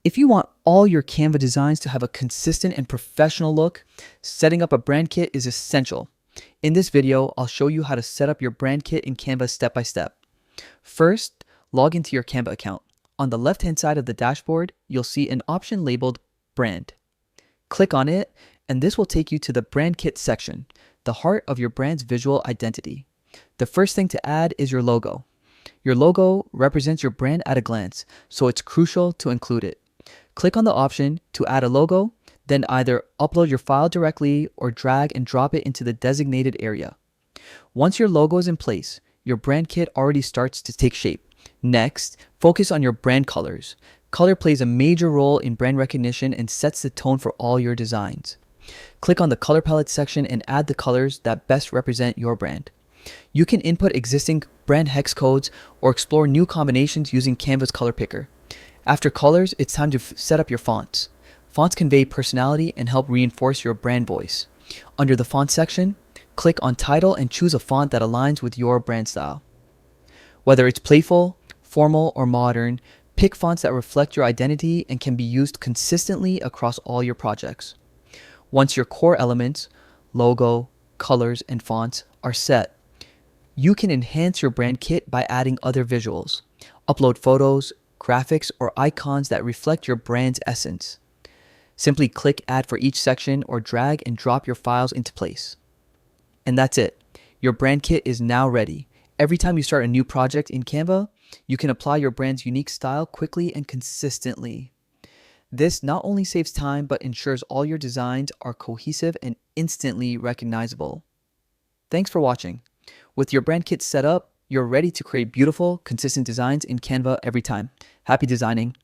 If you want all your Canva designs to have a consistent and professional look, setting up a brand kit is essential. In this video, I'll show you how to set up your brand kit in Canva step by step. First, log into your Canva account. On the left-hand side of the dashboard, you'll see an option labeled Brand. Click on it, and this will take you to the Brand Kit section, the heart of your brand's visual identity. The first thing to add is your logo. Your logo represents your brand at a glance, so it's crucial to include it. Click on the option to add a logo, then either upload your file directly or drag and drop it into the designated area. Once your logo is in place, your brand kit already starts to take shape. Next, focus on your brand colors. Color plays a major role in brand recognition and sets the tone for all your designs. Click on the color palette section and add the colors that best represent your brand. You can input existing brand hex codes or explore new combinations using Canva's color picker. After colors, it's time to set up your fonts. Fonts convey personality and help reinforce your brand voice. Under the font section, click on title and choose a font that aligns with your brand style. Whether it's playful, formal, or modern, pick fonts that reflect your identity and can be used consistently across all your projects. Once your core elements, logo, colors, and fonts are set, you can enhance your brand kit by adding other visuals. Upload photos, graphics, or icons that reflect your brand's essence. Simply click Add for each section or drag and drop your files into place. And that's it. Your brand kit is now ready. Every time you start a new project in Canva, you can apply your brand's unique style quickly and consistently. This not only saves time, but ensures all your designs are cohesive and instantly recognizable. Thanks for watching. With your brand kit set up, you're ready to create beautiful, consistent designs in Canva every time. Happy designing!